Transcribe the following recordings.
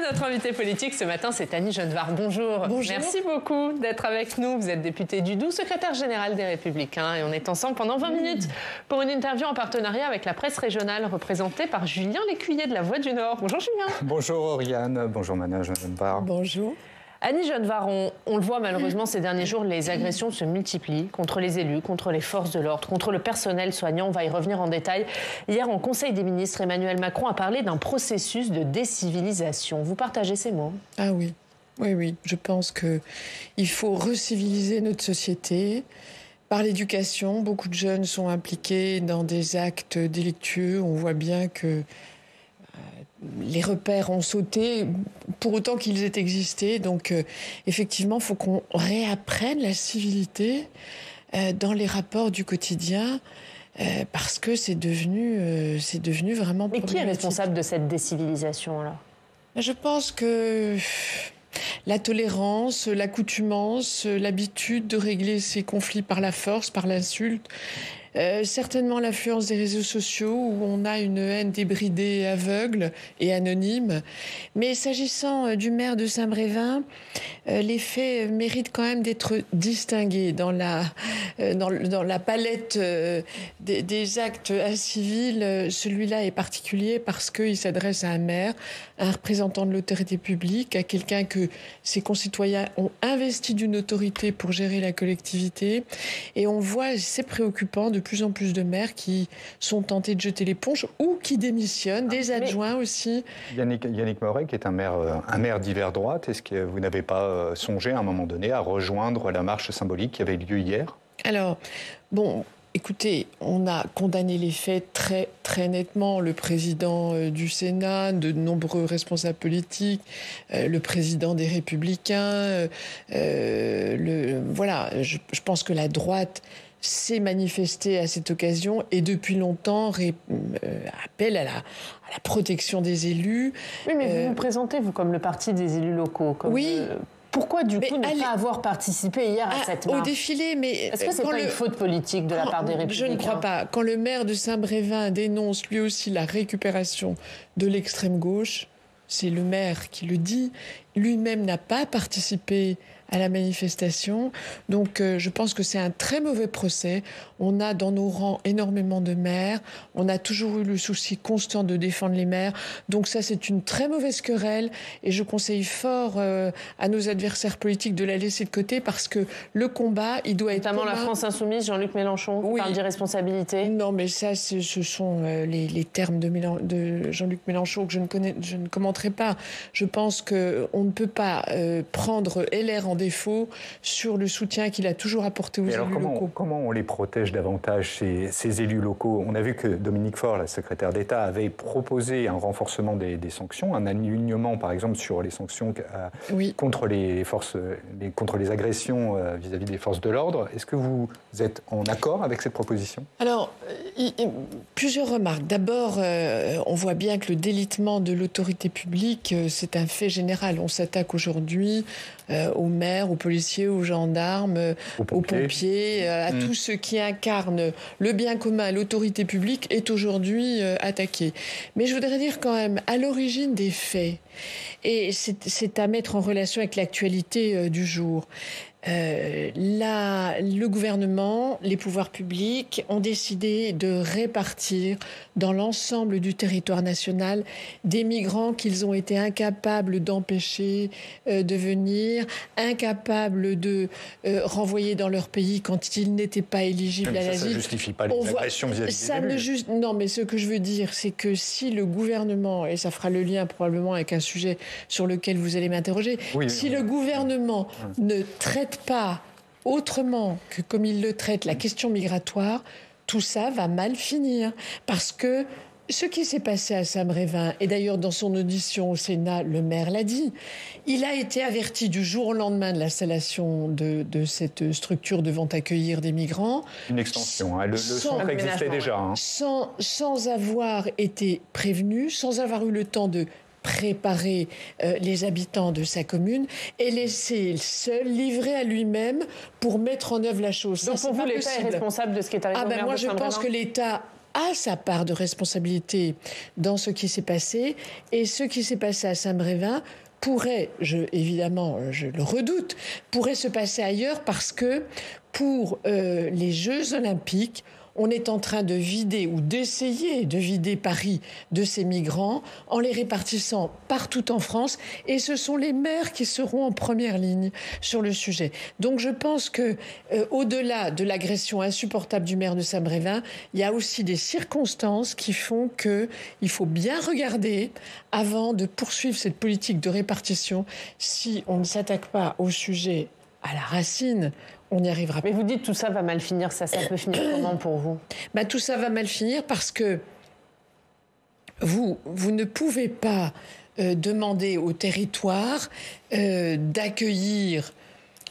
notre invitée politique ce matin, c'est Annie Genevard. Bonjour. Bonjour. Merci beaucoup d'être avec nous. Vous êtes députée du Doubs, secrétaire générale des Républicains. Et on est ensemble pendant 20 minutes pour une interview en partenariat avec la presse régionale représentée par Julien Lécuyer de La Voix du Nord. Bonjour Julien. Bonjour Oriane, bonjour Annie Genevard. Bonjour. Annie Genevard, on le voit malheureusement ces derniers jours, les agressions se multiplient contre les élus, contre les forces de l'ordre, contre le personnel soignant. On va y revenir en détail. Hier, en Conseil des ministres, Emmanuel Macron a parlé d'un processus de décivilisation. Vous partagez ces mots? Ah oui, oui. Je pense qu'il faut reciviliser notre société. Par l'éducation, beaucoup de jeunes sont impliqués dans des actes délictueux. On voit bien que les repères ont sauté pour autant qu'ils aient existé. Donc, effectivement, il faut qu'on réapprenne la civilité dans les rapports du quotidien parce que c'est devenu vraiment problématique. Mais qui est responsable de cette décivilisation-là? Je pense que la tolérance, l'accoutumance, l'habitude de régler ces conflits par la force, par l'insulte, certainement l'influence des réseaux sociaux où on a une haine débridée, aveugle et anonyme. Mais s'agissant du maire de Saint-Brévin, les faits méritent quand même d'être distingués dans la palette des actes incivils. Celui-là est particulier parce qu'il s'adresse à un maire, un représentant de l'autorité publique, à quelqu'un que ses concitoyens ont investi d'une autorité pour gérer la collectivité. Et on voit, c'est préoccupant, de plus en plus de maires qui sont tentés de jeter l'éponge ou qui démissionnent, des adjoints aussi. Yannick Morez, qui est un maire d'hiver droite, est-ce que vous n'avez pas songé à un moment donné à rejoindre la marche symbolique qui avait lieu hier? Alors, bon, écoutez, on a condamné les faits très, très nettement. Le président du Sénat, de nombreux responsables politiques, le président des Républicains. Voilà, je pense que la droite s'est manifestée à cette occasion et depuis longtemps appelle à la protection des élus. Oui, mais vous vous présentez, vous, comme le parti des élus locaux. Oui. Pourquoi, du coup, ne pas avoir participé hier à cette marche? Au défilé, mais... Est-ce que c'est pas une faute politique de la part des Républicains? Je ne crois pas. Quand le maire de Saint-Brévin dénonce lui aussi la récupération de l'extrême gauche, c'est le maire qui le dit, lui-même n'a pas participé à la manifestation. Donc je pense que c'est un très mauvais procès. On a dans nos rangs énormément de maires. On a toujours eu le souci constant de défendre les maires. Donc ça, c'est une très mauvaise querelle. Et je conseille fort à nos adversaires politiques de la laisser de côté parce que le combat, il doit être notamment la France Insoumise, Jean-Luc Mélenchon, qui parle d'irresponsabilité. Non, mais ça, ce sont les termes de Jean-Luc Mélenchon que je ne commenterai pas. Je pense qu'on ne peut pas prendre LR en défaut sur le soutien qu'il a toujours apporté aux élus locaux. Comment on les protège davantage, ces élus locaux? On a vu que Dominique Faure, la secrétaire d'État, avait proposé un renforcement des sanctions, un alignement par exemple sur les sanctions contre les agressions vis-à-vis des forces de l'ordre. Est-ce que vous êtes en accord avec cette proposition? Alors, plusieurs remarques. D'abord, on voit bien que le délitement de l'autorité publique, c'est un fait général. On s'attaque aujourd'hui aux maires, aux policiers, aux gendarmes, aux pompiers, à tous ceux qui incarnent le bien commun. L'autorité publique est aujourd'hui attaquée. Mais je voudrais dire quand même, à l'origine des faits, et c'est à mettre en relation avec l'actualité du jour, le gouvernement, les pouvoirs publics ont décidé de répartir dans l'ensemble du territoire national des migrants qu'ils ont été incapables d'empêcher de venir, incapables de renvoyer dans leur pays quand ils n'étaient pas éligibles à l'asile. Ça ne justifie pas les agressions vis-à-vis des élus. Non, mais ce que je veux dire, c'est que si le gouvernement, et ça fera le lien probablement avec un sujet sur lequel vous allez m'interroger, le gouvernement ne traite pas autrement que comme il le traite la question migratoire, tout ça va mal finir. Parce que ce qui s'est passé à Saint-Brévin, et d'ailleurs dans son audition au Sénat, le maire l'a dit, il a été averti du jour au lendemain de l'installation de cette structure devant accueillir des migrants. Une extension, le centre existait déjà. Sans avoir été prévenu, sans avoir eu le temps de préparer les habitants de sa commune et laisser seul, livré à lui-même pour mettre en œuvre la chose. Donc pour vous, l'État est responsable de ce qui est arrivé au maire de Saint-Brévin ? Moi, je pense que l'État a sa part de responsabilité dans ce qui s'est passé. Et ce qui s'est passé à Saint-Brévin pourrait, évidemment, je le redoute, pourrait se passer ailleurs parce que pour les Jeux Olympiques, on est en train de vider ou d'essayer de vider Paris de ses migrants en les répartissant partout en France. Et ce sont les maires qui seront en première ligne sur le sujet. Donc je pense que au-delà de l'agression insupportable du maire de Saint-Brévin, il y a aussi des circonstances qui font qu'il faut bien regarder avant de poursuivre cette politique de répartition. Si on ne s'attaque pas au sujet à la racine, on n'y arrivera pas. Mais vous dites tout ça va mal finir, ça peut finir comment pour vous ? Tout ça va mal finir parce que vous ne pouvez pas demander au territoire d'accueillir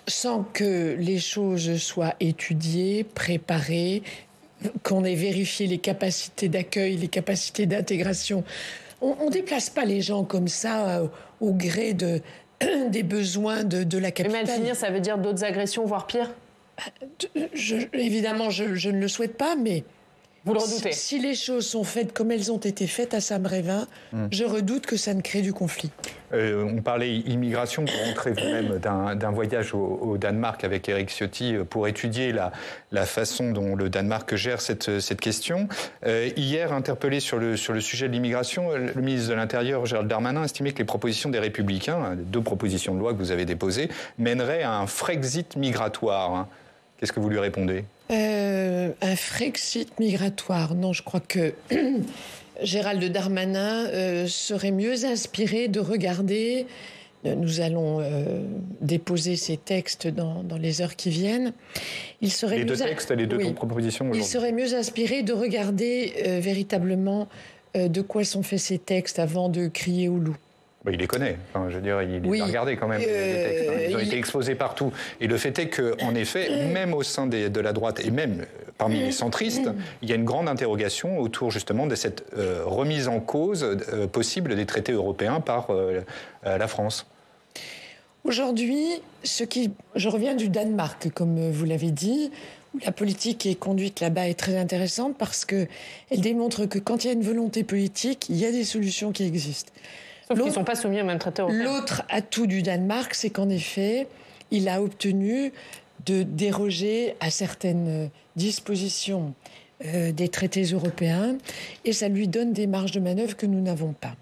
sans que les choses soient étudiées, préparées, qu'on ait vérifié les capacités d'accueil, les capacités d'intégration. On ne déplace pas les gens comme ça au gré des besoins de la capitale. Mais mal finir, ça veut dire d'autres agressions, voire pire ? Évidemment, je ne le souhaite pas, mais... Vous le redoutez ? Si les choses sont faites comme elles ont été faites à Saint-Brévin, je redoute que ça ne crée du conflit. On parlait immigration, vous rentrez vous-même d'un voyage au Danemark avec Éric Ciotti pour étudier la façon dont le Danemark gère cette question. Hier, interpellé sur le sujet de l'immigration, le ministre de l'Intérieur, Gérald Darmanin, estimait que les propositions des Républicains, les 2 propositions de loi que vous avez déposées, mèneraient à un Frexit migratoire. Qu'est-ce que vous lui répondez ? Un Frexit migratoire. Non, je crois que Gérald Darmanin serait mieux inspiré de regarder. Nous allons déposer ces textes dans les heures qui viennent. Il serait les 2 textes, les 2 propositions aujourd'hui. Il serait mieux inspiré de regarder véritablement de quoi sont faits ces textes avant de crier au loup. Il les connaît. Enfin, je veux dire, il les a regardés quand même, les textes. Ils ont été exposés partout. Et le fait est qu'en effet, même au sein de la droite et même parmi les centristes, il y a une grande interrogation autour justement de cette remise en cause possible des traités européens par la France. Aujourd'hui, je reviens du Danemark, comme vous l'avez dit, où la politique qui est conduite là-bas est très intéressante parce qu'elle démontre que quand il y a une volonté politique, il y a des solutions qui existent. Sauf qu'ils ne sont pas soumis au même traité européen. L'autre atout du Danemark, c'est qu'en effet, il a obtenu de déroger à certaines dispositions des traités européens et ça lui donne des marges de manœuvre que nous n'avons pas.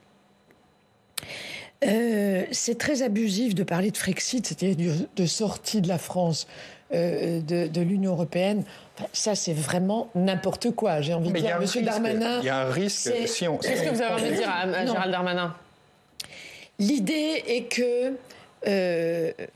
C'est très abusif de parler de Frexit, c'est-à-dire de sortie de la France de l'Union européenne. Enfin, ça, c'est vraiment n'importe quoi. J'ai envie de dire, Monsieur Darmanin... Il y a un risque... Qu'est-ce que vous avez envie de dire à Gérald Darmanin ? L'idée est que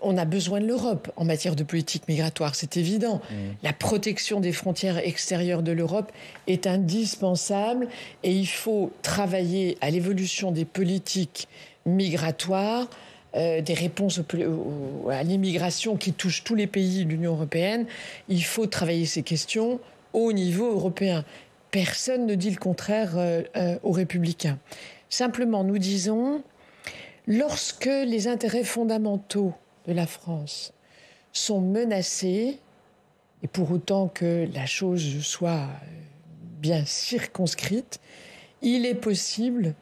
on a besoin de l'Europe en matière de politique migratoire, c'est évident. La protection des frontières extérieures de l'Europe est indispensable et il faut travailler à l'évolution des politiques migratoires, des réponses à l'immigration qui touche tous les pays de l'Union européenne. Il faut travailler ces questions au niveau européen. Personne ne dit le contraire aux Républicains. Simplement, nous disons... Lorsque les intérêts fondamentaux de la France sont menacés, et pour autant que la chose soit bien circonscrite, il est possible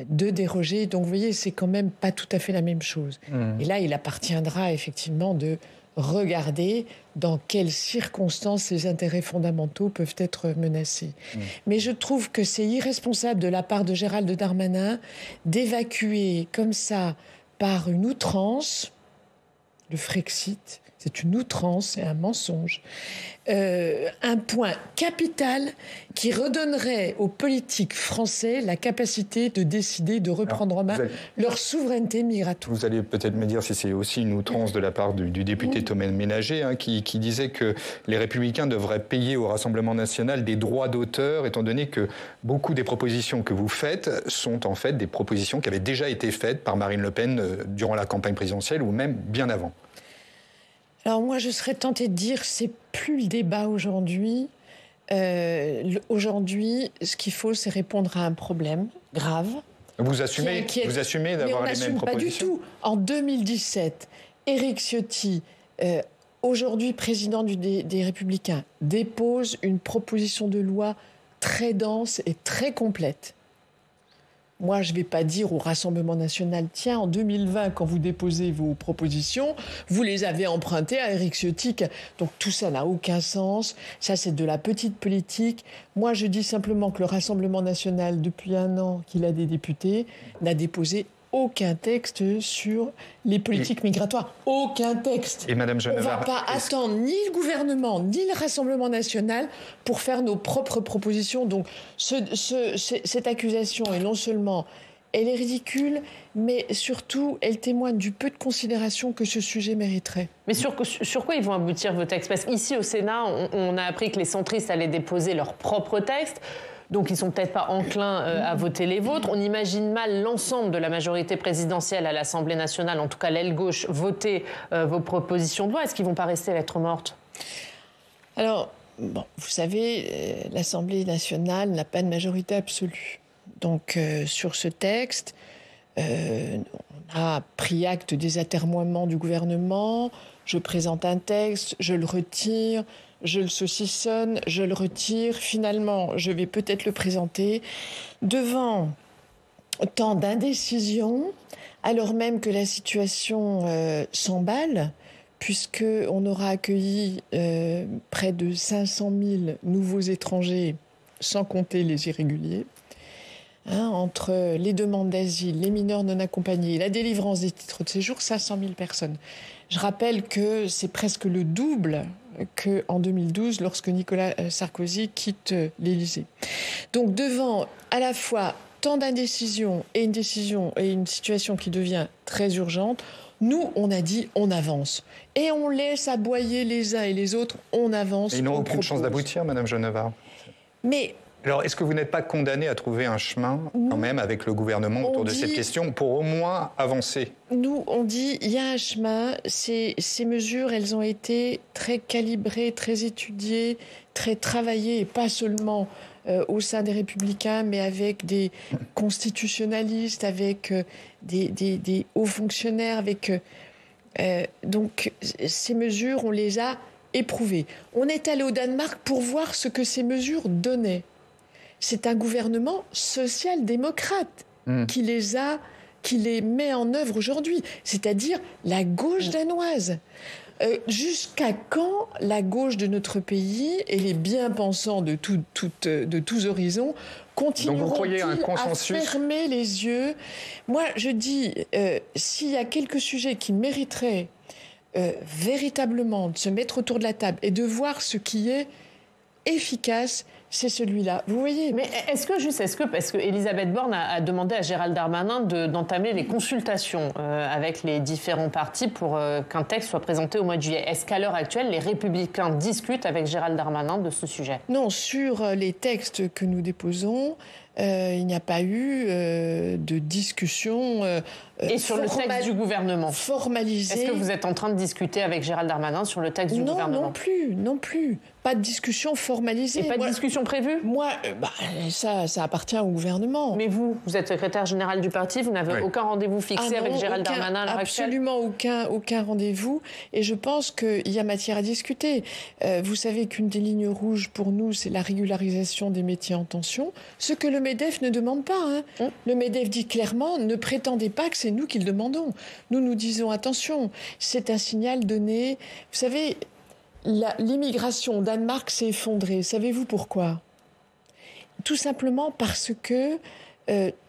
de déroger. Donc vous voyez, c'est quand même pas tout à fait la même chose. Et là, il appartiendra effectivement de regarder dans quelles circonstances ces intérêts fondamentaux peuvent être menacés. Mais je trouve que c'est irresponsable de la part de Gérald Darmanin d'évacuer comme ça, par une outrance, le Frexit, c'est une outrance, c'est un mensonge, un point capital qui redonnerait aux politiques français la capacité de décider, de reprendre en main leur souveraineté migratoire. Vous allez peut-être me dire si c'est aussi une outrance de la part du député Thomas Ménager, qui disait que les Républicains devraient payer au Rassemblement national des droits d'auteur, étant donné que beaucoup des propositions que vous faites sont en fait des propositions qui avaient déjà été faites par Marine Le Pen durant la campagne présidentielle ou même bien avant. Alors moi, je serais tentée de dire, c'est plus le débat aujourd'hui. Aujourd'hui, ce qu'il faut, c'est répondre à un problème grave. Vous assumez, d'avoir les mêmes propositions ? Pas du tout. En 2017, Éric Ciotti, aujourd'hui président des Républicains, dépose une proposition de loi très dense et très complète. Moi, je ne vais pas dire au Rassemblement national, tiens, en 2020, quand vous déposez vos propositions, vous les avez empruntées à Éric Ciotti. Donc tout ça n'a aucun sens. Ça, c'est de la petite politique. Moi, je dis simplement que le Rassemblement national, depuis 1 an qu'il a des députés, n'a déposé aucun texte sur les politiques migratoires. Aucun texte. Et Madame Genevard, on ne va pas attendre ni le gouvernement, ni le Rassemblement national pour faire nos propres propositions. Donc, cette accusation est non seulement, elle est ridicule, mais surtout, elle témoigne du peu de considération que ce sujet mériterait. Mais sur quoi ils vont aboutir vos textes? Parce qu'ici, au Sénat, on a appris que les centristes allaient déposer leurs propres textes. Donc, ils ne sont peut-être pas enclins à voter les vôtres. On imagine mal l'ensemble de la majorité présidentielle à l'Assemblée nationale, en tout cas l'aile gauche, voter vos propositions de loi. Est-ce qu'ils ne vont pas rester lettre morte? Alors, bon, vous savez, l'Assemblée nationale n'a pas de majorité absolue. Donc, sur ce texte, on a pris acte des atermoiements du gouvernement. Je présente un texte, je le retire. Je le saucissonne, je le retire. Finalement, je vais peut-être le présenter devant tant d'indécision, alors même que la situation s'emballe, puisqu'on aura accueilli près de 500 000 nouveaux étrangers, sans compter les irréguliers. Entre les demandes d'asile, les mineurs non accompagnés, la délivrance des titres de séjour, 500 000 personnes. Je rappelle que c'est presque le double qu'en 2012, lorsque Nicolas Sarkozy quitte l'Élysée. Donc devant à la fois tant d'indécision et une situation qui devient très urgente, nous, on a dit on avance. Et on laisse aboyer les uns et les autres, on avance. Et ils n'ont aucune chance d'aboutir, Madame Genevard. Mais... Alors, est-ce que vous n'êtes pas condamné à trouver un chemin, quand même, avec le gouvernement autour de cette question, pour au moins avancer? Nous, on dit, il y a un chemin. Ces mesures, elles ont été très calibrées, très étudiées, très travaillées, et pas seulement au sein des Républicains, mais avec des constitutionnalistes, avec des hauts fonctionnaires, donc, ces mesures, on les a éprouvées. On est allé au Danemark pour voir ce que ces mesures donnaient. C'est un gouvernement social-démocrate qui les met en œuvre aujourd'hui, c'est-à-dire la gauche danoise. Jusqu'à quand la gauche de notre pays et les bien-pensants de tous horizons continueront-ils à fermer les yeux? Moi, je dis, s'il y a quelques sujets qui mériteraient véritablement de se mettre autour de la table et de voir ce qui est efficace, c'est celui-là. Vous voyez? Mais est-ce que parce que Elisabeth Borne a demandé à Gérald Darmanin d'entamer les consultations avec les différents partis pour qu'un texte soit présenté au mois de juillet. Est-ce qu'à l'heure actuelle, les Républicains discutent avec Gérald Darmanin de ce sujet? Non, sur les textes que nous déposons, il n'y a pas eu de discussion et sur le texte du gouvernement formalisé. Est-ce que vous êtes en train de discuter avec Gérald Darmanin sur le texte du gouvernement? Non plus. Pas de discussion formalisée. Et pas de discussion prévue? Moi, ça appartient au gouvernement. Mais vous êtes secrétaire général du parti, vous n'avez aucun rendez-vous fixé avec Gérald Darmanin à l'heure actuelle? Absolument aucun rendez-vous. Et je pense qu'il y a matière à discuter. Vous savez qu'une des lignes rouges pour nous, c'est la régularisation des métiers en tension. Ce que le MEDEF ne demande pas. Le MEDEF dit clairement, ne prétendez pas que c'est nous qui le demandons. Nous disons, attention, c'est un signal donné. Vous savez, l'immigration au Danemark s'est effondrée. Savez-vous pourquoi? Tout simplement parce que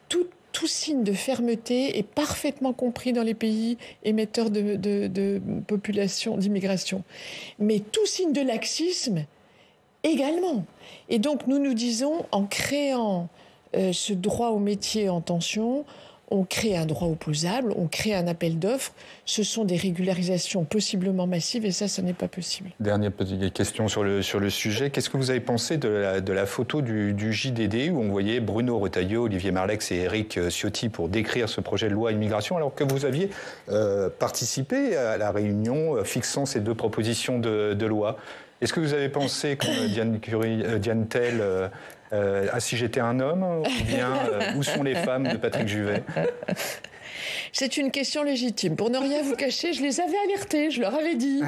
tout signe de fermeté est parfaitement compris dans les pays émetteurs de population, d'immigration. Mais tout signe de laxisme également. Et donc nous disons, en créant ce droit au métier en tension, on crée un droit opposable, on crée un appel d'offres. Ce sont des régularisations possiblement massives et ça n'est pas possible. Dernière petite question sur le sujet. Qu'est-ce que vous avez pensé de la photo du JDD où on voyait Bruno Retailleau, Olivier Marleix et Éric Ciotti pour décrire ce projet de loi immigration alors que vous aviez participé à la réunion fixant ces deux propositions de loi? Est-ce que vous avez pensé, comme Diane Tell, si j'étais un homme, ou bien où sont les femmes de Patrick Juvet? C'est une question légitime. Pour ne rien vous cacher, je les avais alertés, je leur avais dit.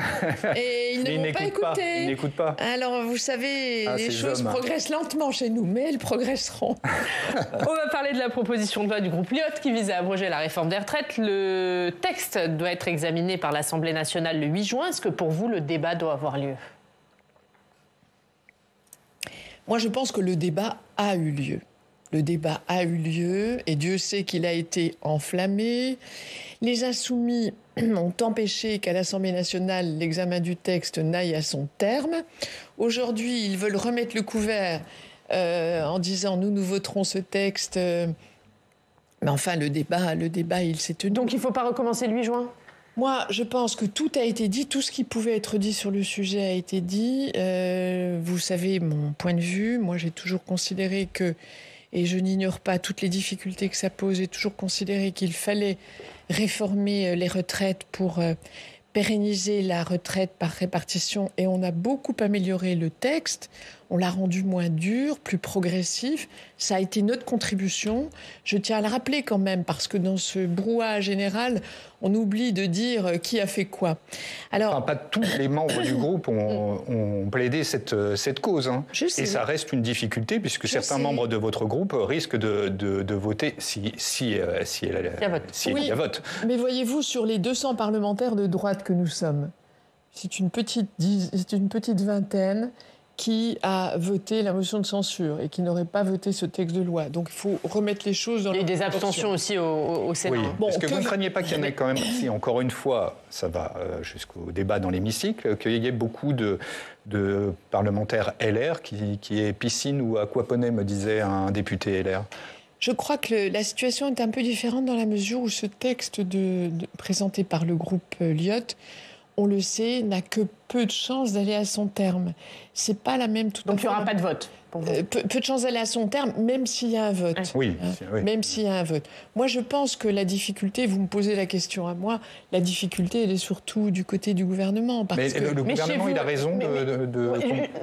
Et ils ne m'ont pas écouté. Ils n'écoutent pas. Alors, vous savez, les choses progressent lentement chez nous, mais elles progresseront. On va parler de la proposition de loi du groupe Lyot qui vise à abroger la réforme des retraites. Le texte doit être examiné par l'Assemblée nationale le 8 juin. Est-ce que pour vous, le débat doit avoir lieu ? Moi, je pense que le débat a eu lieu. Le débat a eu lieu et Dieu sait qu'il a été enflammé. Les Insoumis ont empêché qu'à l'Assemblée nationale, l'examen du texte n'aille à son terme. Aujourd'hui, ils veulent remettre le couvert en disant « nous voterons ce texte ». Mais enfin, le débat, il s'est tenu. Donc il ne faut pas recommencer le 8 juin ? Moi, je pense que tout a été dit, tout ce qui pouvait être dit sur le sujet a été dit. Vous savez mon point de vue. Moi, j'ai toujours considéré que, et je n'ignore pas toutes les difficultés que ça pose, j'ai toujours considéré qu'il fallait réformer les retraites pour pérenniser la retraite par répartition. Et on a beaucoup amélioré le texte. On l'a rendu moins dur, plus progressif. Ça a été notre contribution. Je tiens à le rappeler quand même, parce que dans ce brouhaha général, on oublie de dire qui a fait quoi. Alors, enfin, pas tous les membres du groupe ont plaidé cette cause. Hein. Et ça reste une difficulté, puisque certains membres de votre groupe risquent de voter si il y a vote. Mais voyez-vous, sur les 200 parlementaires de droite que nous sommes, c'est une petite vingtaine qui a voté la motion de censure et qui n'aurait pas voté ce texte de loi. Donc il faut remettre les choses dans Il y a eu des abstentions aussi au Sénat. Oui. Bon, est-ce que vous ne craignez pas qu'il y en ait quand même, si encore une fois, ça va jusqu'au débat dans l'hémicycle, qu'il y ait beaucoup de parlementaires LR qui aient piscine ou aquaponie, me disait un député LR? Je crois que la situation est un peu différente dans la mesure où ce texte présenté par le groupe Lyot, on le sait, n'a que peu de chances d'aller à son terme. C'est pas la même tout. Donc il n'y aura pas de vote pour vous. Peu de chances d'aller à son terme, même s'il y a un vote. Oui, oui. Même s'il y a un vote. Moi, je pense que la difficulté, vous me posez la question à moi, la difficulté, elle est surtout du côté du gouvernement. Parce que le gouvernement, il a raison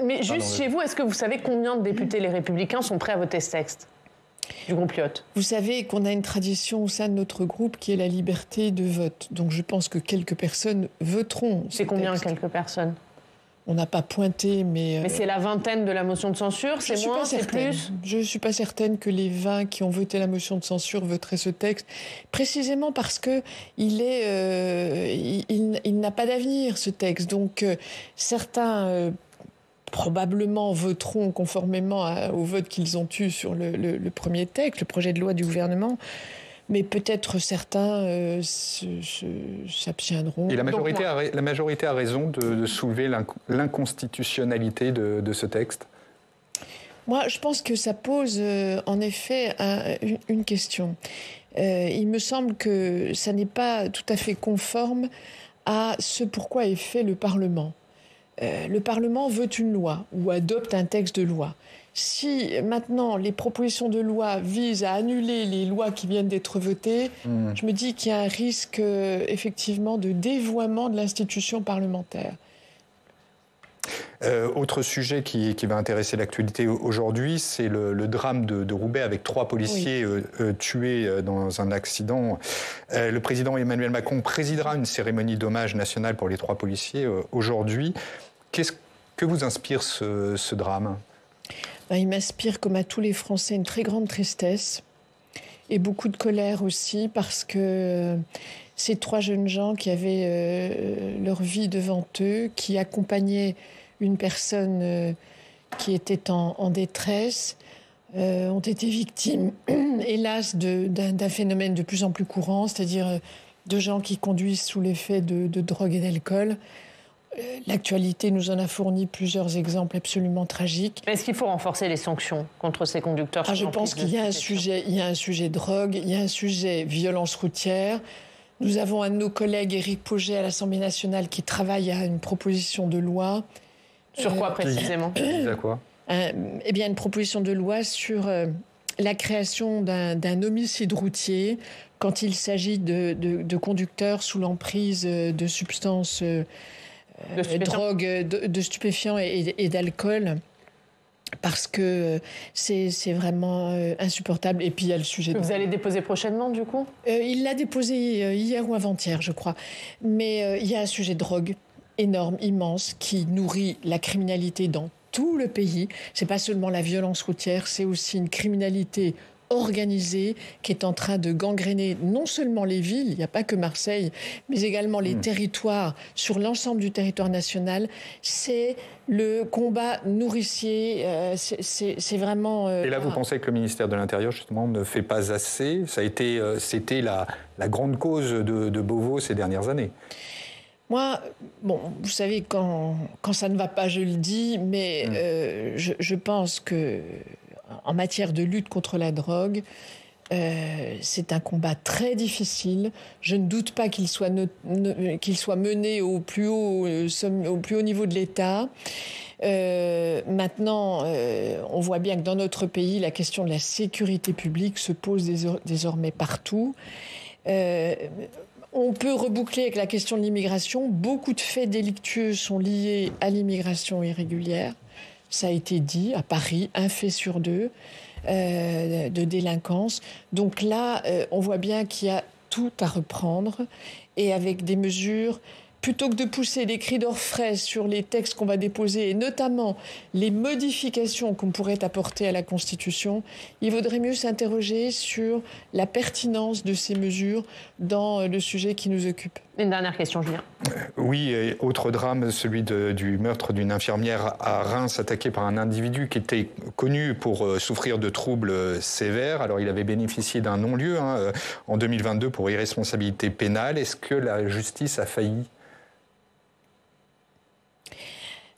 Mais juste chez vous, est-ce que vous savez combien de députés les Républicains sont prêts à voter ce texte du groupe Lyot? Vous savez qu'on a une tradition au sein de notre groupe qui est la liberté de vote. Donc je pense que quelques personnes voteront. C'est combien quelques personnes? On n'a pas pointé, mais... Mais c'est la vingtaine de la motion de censure, c'est moins, c'est plus? Je ne suis pas certaine que les 20 qui ont voté la motion de censure voteraient ce texte, précisément parce que il n'a pas d'avenir, ce texte. Donc certains... probablement voteront conformément au vote qu'ils ont eu sur le premier texte, le projet de loi du gouvernement, mais peut-être certains s'abstiendront. Et la majorité a raison de soulever l'inconstitutionnalité de ce texte? Moi, je pense que ça pose en effet une question. Il me semble que ça n'est pas tout à fait conforme à ce pourquoi est fait le Parlement. Le Parlement veut une loi ou adopte un texte de loi. Si maintenant les propositions de loi visent à annuler les lois qui viennent d'être votées, je me dis qu'il y a un risque effectivement de dévoiement de l'institution parlementaire. Autre sujet qui va intéresser l'actualité aujourd'hui, c'est le drame de Roubaix avec 3 policiers tués dans un accident. Le président Emmanuel Macron présidera une cérémonie d'hommage nationale pour les 3 policiers aujourd'hui. Qu'est-ce que vous inspire ce drame? Il m'inspire, comme à tous les Français, une très grande tristesse et beaucoup de colère aussi, parce que ces 3 jeunes gens qui avaient leur vie devant eux, qui accompagnaient une personne qui était en détresse, ont été victimes, hélas, d'un phénomène de plus en plus courant, c'est-à-dire de gens qui conduisent sous l'effet de drogue et d'alcool. L'actualité nous en a fourni plusieurs exemples absolument tragiques. Est-ce qu'il faut renforcer les sanctions contre ces conducteurs? Je pense qu'il y a un sujet drogue, il y a un sujet violence routière. Nous avons un de nos collègues, Éric Pauget, à l'Assemblée nationale, qui travaille à une proposition de loi. Sur quoi précisément? À quoi? Eh bien, une proposition de loi sur la création d'un homicide routier quand il s'agit de conducteurs sous l'emprise de substances... de stupéfiants et d'alcool. parce que c'est vraiment insupportable. Et puis il y a le sujet. Vous allez déposer prochainement, du coup ? Il l'a déposé hier ou avant-hier, je crois. Mais il y a un sujet de drogue énorme, immense, qui nourrit la criminalité dans tout le pays. C'est pas seulement la violence routière, c'est aussi une criminalité organisée qui est en train de gangréner non seulement les villes, il n'y a pas que Marseille, mais également les territoires sur l'ensemble du territoire national. C'est le combat nourricier, c'est vraiment... Et là, vous pensez que le ministère de l'Intérieur, justement, ne fait pas assez ? C'était la grande cause de Beauvau ces dernières années. Moi, bon, vous savez, quand ça ne va pas, je le dis, mais je pense que en matière de lutte contre la drogue, c'est un combat très difficile. Je ne doute pas qu'il soit mené au plus haut niveau de l'État. Maintenant, on voit bien que dans notre pays, la question de la sécurité publique se pose désormais partout. On peut reboucler avec la question de l'immigration. Beaucoup de faits délictueux sont liés à l'immigration irrégulière. Ça a été dit, à Paris, 1 fait sur 2 de délinquance. Donc là, on voit bien qu'il y a tout à reprendre et avec des mesures... Plutôt que de pousser des cris d'orfraie sur les textes qu'on va déposer, et notamment les modifications qu'on pourrait apporter à la Constitution, il vaudrait mieux s'interroger sur la pertinence de ces mesures dans le sujet qui nous occupe. Une dernière question, Julien. Oui, et autre drame, celui du meurtre d'une infirmière à Reims, attaquée par un individu qui était connu pour souffrir de troubles sévères. Alors, il avait bénéficié d'un non-lieu en 2022 pour irresponsabilité pénale. Est-ce que la justice a failli ?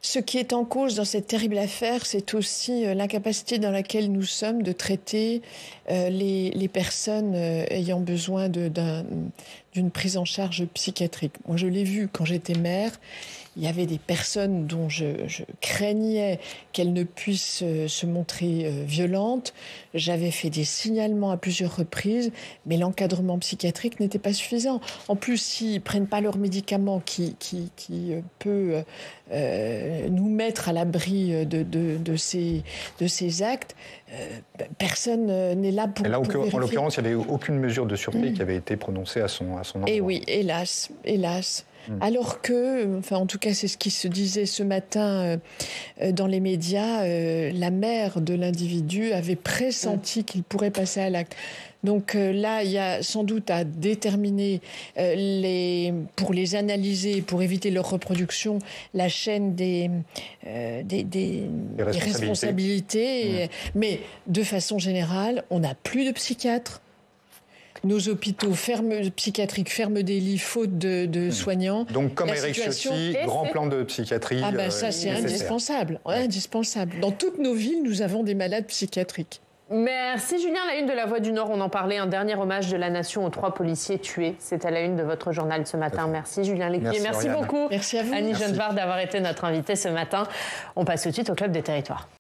Ce qui est en cause dans cette terrible affaire, c'est aussi l'incapacité dans laquelle nous sommes de traiter les personnes ayant besoin d'une prise en charge psychiatrique. Moi, je l'ai vu quand j'étais mère. Il y avait des personnes dont je craignais qu'elles ne puissent se montrer violentes. J'avais fait des signalements à plusieurs reprises, mais l'encadrement psychiatrique n'était pas suffisant. En plus, s'ils ne prennent pas leurs médicaments qui peut nous mettre à l'abri de ces actes, personne n'est là pour... Et là, en l'occurrence, il n'y avait aucune mesure de sûreté qui avait été prononcée à son endroit. Et oui, hélas. Alors que, enfin en tout cas c'est ce qui se disait ce matin dans les médias, la mère de l'individu avait pressenti qu'il pourrait passer à l'acte. Donc là, il y a sans doute à déterminer, pour les analyser, pour éviter leur reproduction, la chaîne des responsabilités. Mais de façon générale, on n'a plus de psychiatres. Nos hôpitaux psychiatriques ferment des lits faute de soignants. Donc, comme Éric Ciotti, grand plan de psychiatrie. Ah ben ça, c'est indispensable. Indispensable. Dans toutes nos villes, nous avons des malades psychiatriques. Merci Julien. La une de La Voix du Nord, on en parlait, un dernier hommage de la nation aux 3 policiers tués. C'est à la une de votre journal ce matin. Merci Julien Lécuyer. Merci beaucoup. Merci à vous. Annie Genevard d'avoir été notre invitée ce matin. On passe tout de suite au Club des Territoires.